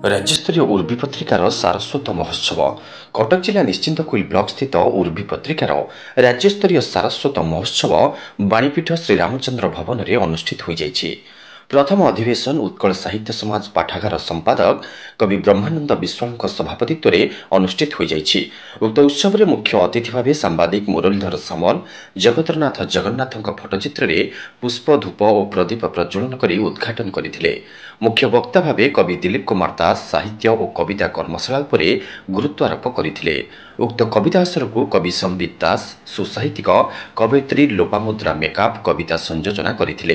राज्यस्तरीय उर्वी पत्रिकार सारस्वत महोत्सव कटक जिला निश्चिंतकुल ब्लॉक स्थित उर्वी पत्रिकार राज्यस्तरीय सारस्वत महोत्सव बाणीपीठ श्रीरामचंद्र भवन में अनुष्ठित हो जाइछि। प्रथम अधिवेशन उत्कल साहित्य समाज पाठागार संपादक कवि ब्रह्मानंद विश्वाल सभापतित्व में अनुष्ठित हो जाइछि। उक्त उत्सव में मुख्य अतिथि भाव सांबादिक मुरलीधर सामल जगतरनाथ जगन्नाथ फटोचित्र में पुष्प धूप और प्रदीप प्रज्वलन कर उद्घाटन करथिले। मुख्य वक्ता भाव कवि दिलीप कुमार दास साहित्य और कविता कर्मशाला पर गुरुत्वारोप करथिले। उक्त कवितासर को कवि संबित दास सुसाहित्यिक कवयित्री लोपामुद्रा मेकाप कविता संयोजना करथिले।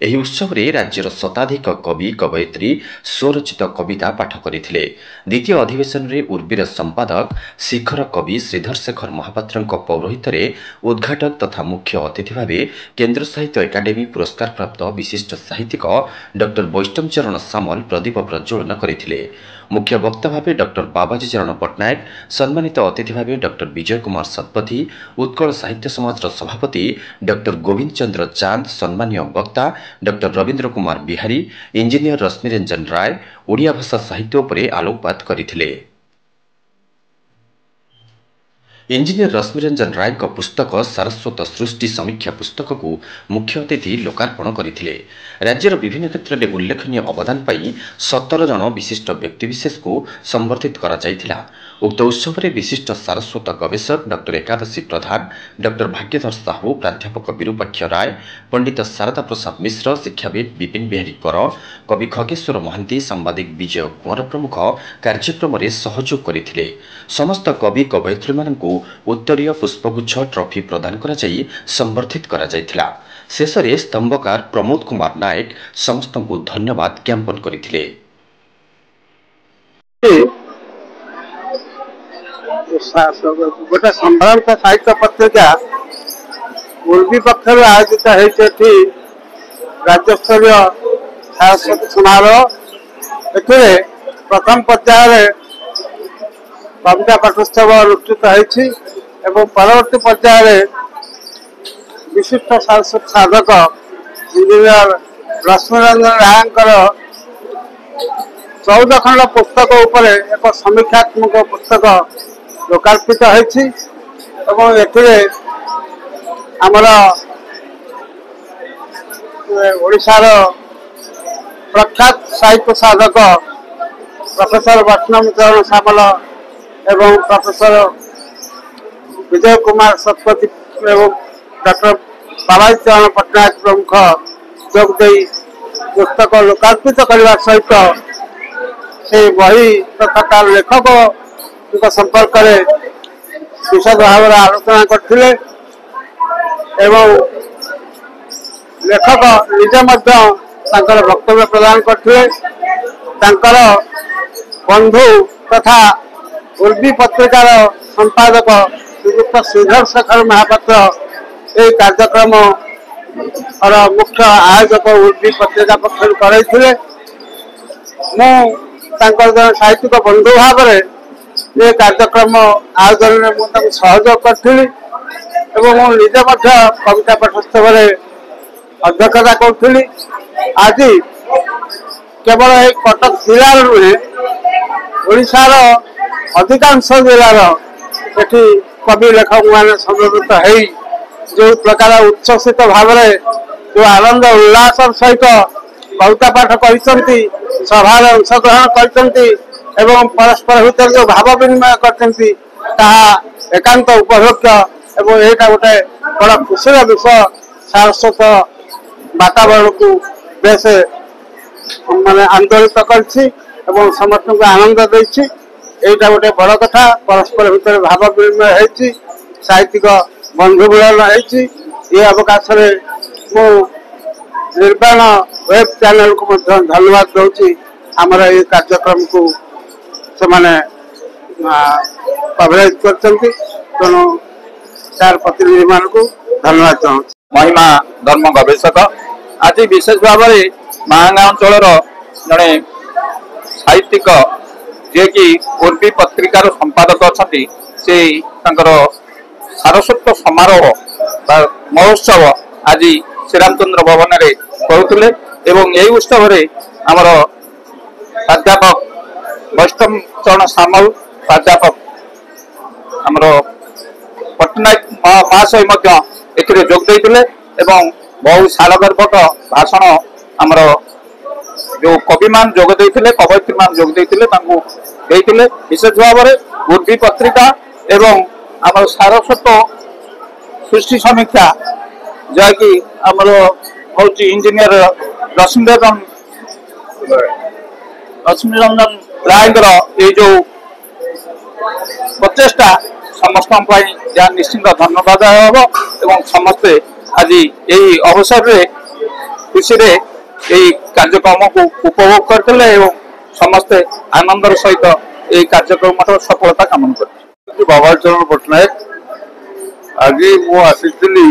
एही उत्सव में राज्यर शताधिक कवि कवयित्री स्वरचित कविता पाठ करथिले। द्वितीय अधिवेशन में उर्वीर संपादक शिखर कवि श्रीधर शेखर महापात्र पौरोहित्य में उद्घाटक तथा मुख्य अतिथि भाव केन्द्र साहित्य एकाडेमी पुरस्कार प्राप्त विशिष्ट साहित्यिक डॉक्टर वैष्णव चरण सामल प्रदीप प्रज्वलन करथिले। मुख्य वक्ता भाव डॉक्टर बाबाजी चरण पट्टनायक, सम्मानित अतिथि भाव डॉक्टर विजय कुमार सतपथी, उत्कल साहित्य समाज सभापति डॉक्टर गोविंद चंद्र चांद, सम्मानीय वक्ता डॉक्टर रवींद्र कुमार बिहारी, इंजीनियर रश्मिरंजन राय ओडिया भाषा साहित्य पर आलोकपात करथिले। इंजीनियर रश्मिरंजन राय पुस्तक सारस्वत सृष्टि समीक्षा पुस्तक को मुख्य अतिथि लोकार्पण करथिले। राज्यर विभिन्न क्षेत्र में उल्लेखनीय अवदान पाई 17 जन विशिष्ट व्यक्तिविशेष को संबर्धित करा जायथिला। उक्त उत्सव में विशिष्ट सारस्वत गवेषक डॉक्टर एकादशी प्रधान, डॉक्टर भाग्यधर साहू, प्राध्यापक विरूपाक्ष राय, पंडित शारदा प्रसाद मिश्र, शिक्षाविद विपिन बिहारी कर, कवि खगेश्वर महांती, सांबादिक विजय कुंवर प्रमुख कार्यक्रम में सहयोग करथिले। समस्त कवि कवयित्री मानकु उत्तरीय पुष्पगुच्छ ट्रॉफी प्रदान करा जाई संबर्धित करा जायथिला। शेष में स्तंभकार प्रमोद कुमार नायक समस्त को धन्यवाद ज्ञापन करथिले। गोटे संभ्रांत साहित्य पत्रिका उर्वी पक्षर आयोजित होती राज्यस्तरीय सारस्वत समारोह ए प्रथम पर्याय कविता पाठोत्सव अनुष्ठित होती एवं परवर्ती पर्याय विशिष्ट सारस्वत साधक इंजीनियर रश्मिरंजन राय 14 खंड पुस्तक उपर एक समीक्षात्मक पुस्तक लोकार्पित होती आमर ओडिशार प्रख्यात साहित्य साधक प्रोफेसर वैष्णव चरण सामल एवं प्रोफेसर विजय कुमार सतपथी एवं डॉक्टर बाबाजी चरण पट्टनायक प्रमुख जोगदे पुस्तक लोकार्पित करने सहित से बही तथा तार लेखक संपर्क में विशद भाव आलोचना करथिले एवं लेखक निजे वक्तव्य प्रदान करथिले। बंधु तथा उर्वी पत्रिकार संपादक श्रीयुक्त श्रीधर शेखर महापात्र ये कार्यक्रम और मुख्य आयोजक उर्वी पत्रिका पक्षर करथिले। जन साहित्यिक बंधु भाव ये कार्यक्रम आयोजन में सहयोग करी निजे कविता पाठोत्सव अध्यक्षता करी। आज केवल कटक जिला नुहे ओडिशार अधिकांश जिलार एटी कवि लेखक मान समवेत हो जो प्रकार उच्छ्वसित भाव जो आनंद उल्लास सहित कविता पाठ कर सभा अंशग्रहण कर परस्पर भीतर जो भाव विनिमय करते एकांत उपभोग्य एवं यहाँ गोटे बड़ा खुशी विषय सारस्वत वातावरण को बेस माने आंदोलित कर समस्त को आनंद देछि। यहाँ गोटे बड़ कथा परस्पर भीतर भाव विनिमय होती साहित्यिक बंधु मिलन होती। ये अवकाश मु निर्वाण वेब चैनल को धन्यवाद दूसरी आमर ये कार्यक्रम को से माने कवरेज करछंती तेणु तार प्रतिनिधि मान को धन्यवाद चाहूँ। महिमा धर्म गवेषक आज विशेष भाव में महांगा अंचल जड़े साहित्यिक जे कि उर्वी पत्रिकार संपादक अच्छा से सारस्वत समारोह महोत्सव आज श्रीरामचंद्र भवन में करुले एवं यही उत्सव में आमर प्राध्यापक ବୈଷ୍ଣବ ଚରଣ ସାମଲ ପ୍ରାଧ୍ୟାପକ ଆମର ପଟ୍ଟନାୟକ ମହାଶୟ ମଧ୍ୟ ଏଥିରେ ଯୋଗ ଦେଇଥିଲେ ଏବଂ ବହୁ ସାଳଗର୍ଭକ ଭାଷଣ ଆମର जो कवि मान जोग देते कवयित्री मान जोग देते विशेष भाव में उर्वी पत्रिका एवं आम सारस्वत सृष्टि समीक्षा जहाँकि आमर हूँ इंजीनियर लक्ष्मी रंजन राय ये जो प्रचेषा समस्त जहाँ निश्चिंत धन्यवाद हम एवं समस्ते आज यही अवसर में खुशी यही कार्यक्रम को उपभोग करते समस्ते आनंदर सहित यही कार्यक्रम सफलता कामना कर बाबा चरण पट्टनायक आज मुझी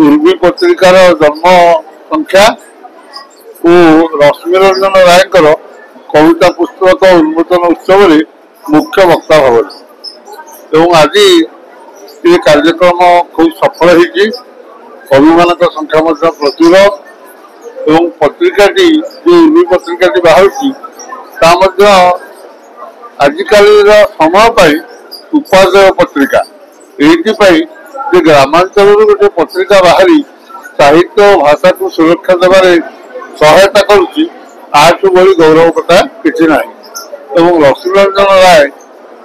उर्वी पत्रिकार जन्म संख्या और रश्मि रंजन राय कविता पुस्तक उन्मोचन उत्सव मुख्य वक्ता भाव आज ये कार्यक्रम खूब सफल हो कवि मान संख्या प्रचुर एवं पत्रिकाटी जो उर्वी पत्रिकाटी बाहर आजिकल समय उपादेय पत्रिका ये ग्रामांचल गोटे पत्रिका बाहरी साहित्य और भाषा को सुरक्षा देवे सहायता करुच्ची आठू बड़ी गौरव कथा किसी ना लक्ष्मीरंजन राय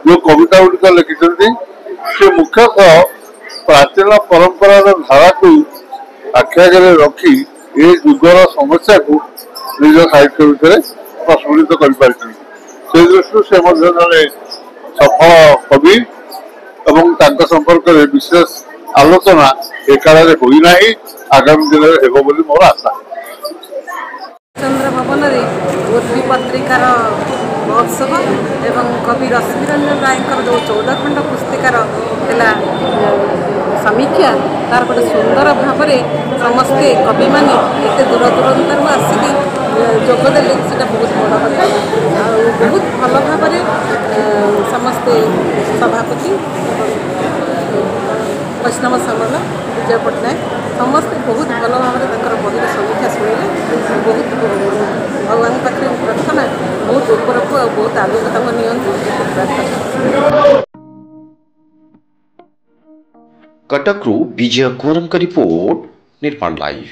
जो कविता गुड़िक लिखिं से मुख्यतः प्राचीन परंपरार धारा को आखि आगे रखी ये जुगर समस्या को निज साहित्य भितर प्रस्फुटित कर दृष्टि से जड़े सफल कवि एवं संपर्क में विशेष आलोचना एकाल होना आगामी दिन में हेब बोली मोर आशा। चंद्र भवन उर्वी पत्रिकार महोत्सव एवं कवि रश्मिरंजन राय जो 14 खंड पुस्तिकार समीक्षा तार गोटे सुंदर भाव समस्ते कवि मैंने एत दूर दूरांतर आसिक जोगदे से बहुत बड़ कथा बहुत भल भाव समस्ते सभापति वैष्णव सामल विजय पट्टनायक समस्ते बहुत भल भाव बही समीक्षा शुणिले बहुत भगवान पाखे प्रार्थना बहुत उपरक और बहुत आगक नि कटकरू विजय कुंवरଙ୍କ रिपोर्ट निर्माण लाइव।